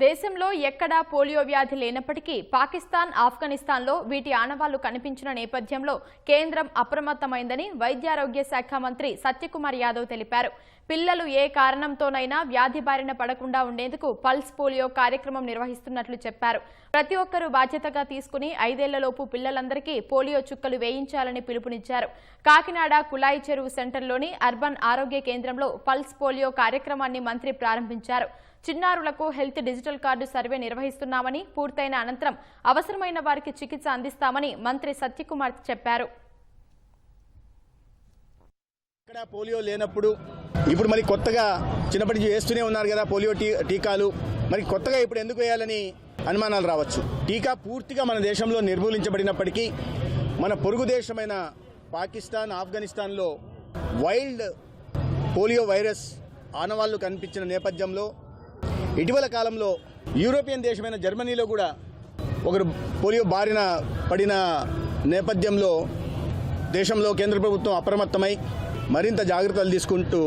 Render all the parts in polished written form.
దేశంలో ఎక్కడా పోలియో వ్యాధి లేనప్పటికీ పాకిస్తాన్, ఆఫ్ఘనిస్తాన్లో వీటి ఆనవాళ్లు కనిపించిన నేపథ్యంలో కేంద్రం అప్రమత్తమైందని వైద్యారోగ్య శాఖ మంత్రి సత్యకుమార్ యాదవ్ తెలిపారు. పిల్లలు ఏ కారణంతోనైనా వ్యాధి బారిన పడకుండా ఉండేందుకు పల్స్ పోలియో కార్యక్రమం నిర్వహిస్తున్నట్లు చెప్పారు. ప్రతి ఒక్కరూ బాధ్యతగా తీసుకుని 5 ఏళ్లలోపు పిల్లలందరికీ పోలియో చుక్కలు వేయించాలని పిలుపునిచ్చారు. కాకినాడ కులాయి చెరువు సెంటర్లోని అర్బన్ ఆరోగ్య కేంద్రంలో పల్స్ పోలియో కార్యక్రమాన్ని మంత్రి ప్రారంభించారు. చిన్నారులకు హెల్త్ డిజిటల్ కార్డు సర్వే నిర్వహిస్తున్నామని, పూర్తయిన అనంతరం అవసరమైన వారికి చికిత్స అందిస్తామని మంత్రి సత్యకుమార్ చెప్పారు. ఇక్కడ పోలియో లేనప్పుడు ఇప్పుడు మరి కొత్తగా చిన్నప్పటి నుంచి వేస్తూనే ఉన్నారు కదా పోలియో టీకాలు. మరి కొత్తగా ఇప్పుడు ఎందుకు వేయాలని అనుమానాలు రావచ్చు. టీకా పూర్తిగా మన దేశంలో నిర్మూలించబడినప్పటికీ మన పొరుగు దేశమైన పాకిస్తాన్, ఆఫ్ఘనిస్తాన్లో వైల్డ్ పోలియో వైరస్ ఆనవాళ్లు కనిపించిన నేపథ్యంలో ఇటీవల కాలంలో యూరోపియన్ దేశమైన జర్మనీలో కూడా ఒకరు పోలియో బారిన పడిన నేపథ్యంలో దేశంలో కేంద్ర ప్రభుత్వం అప్రమత్తమై మరింత జాగ్రత్తలు తీసుకుంటూ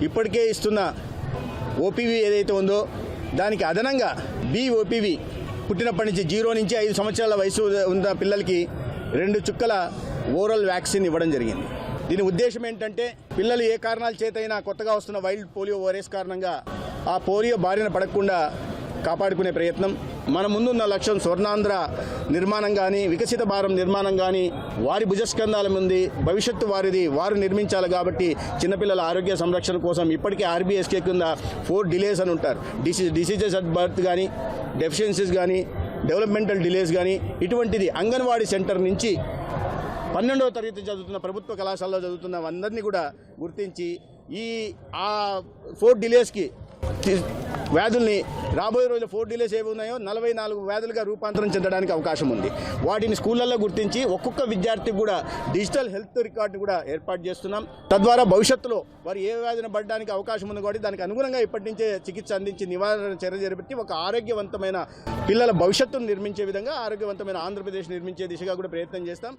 ఇప్పటికే ఇస్తున్న ఓపీవీ ఏదైతే ఉందో దానికి అదనంగా ఓపీవీ పుట్టినప్పటి నుంచి 0 నుంచి 5 సంవత్సరాల వయసు ఉన్న పిల్లలకి 2 చుక్కల ఓరల్ వ్యాక్సిన్ ఇవ్వడం జరిగింది. దీని ఉద్దేశం ఏంటంటే పిల్లలు ఏ కారణాల చేతైనా కొత్తగా వస్తున్న వైల్డ్ పోలియో వైరస్ కారణంగా ఆ పోలియో బారిన పడకుండా కాపాడుకునే ప్రయత్నం. మన ముందున్న లక్ష్యం స్వర్ణాంధ్ర నిర్మాణం కానీ, వికసిత భారతం నిర్మాణం కానీ వారి భుజస్కంధాల ముందు భవిష్యత్తు వారిది, వారు నిర్మించాలి. కాబట్టి చిన్నపిల్లల ఆరోగ్య సంరక్షణ కోసం ఇప్పటికే ఆర్బీఎస్కే కింద 4 డిలేస్ అని ఉంటారు. డిసీజెస్ అట్ బర్త్ కానీ, డెఫిషియన్సీస్ కానీ, డెవలప్మెంటల్ డిలేస్ కానీ, ఇటువంటిది అంగన్వాడీ సెంటర్ నుంచి 12వ తరగతి చదువుతున్న ప్రభుత్వ కళాశాలలో చదువుతున్న అందరినీ కూడా గుర్తించి ఈ 4 డిలేస్కి వ్యాధుల్ని రాబోయే రోజుల్లో 4 డిలేస్ ఏవి ఉన్నాయో 44 వ్యాధులుగా రూపాంతరం చెందడానికి అవకాశం ఉంది. వాటిని స్కూళ్ళల్లో గుర్తించి ఒక్కొక్క విద్యార్థికి కూడా డిజిటల్ హెల్త్ రికార్డు కూడా ఏర్పాటు చేస్తున్నాం. తద్వారా భవిష్యత్తులో వారు ఏ వ్యాధిని పడడానికి అవకాశం ఉంది కాబట్టి దానికి అనుగుణంగా ఇప్పటి నుంచే చికిత్స అందించి నివారణ చర్య చేపట్టి ఒక ఆరోగ్యవంతమైన పిల్లల భవిష్యత్తును నిర్మించే విధంగా ఆరోగ్యవంతమైన ఆంధ్రప్రదేశ్ నిర్మించే దిశగా కూడా ప్రయత్నం చేస్తాం.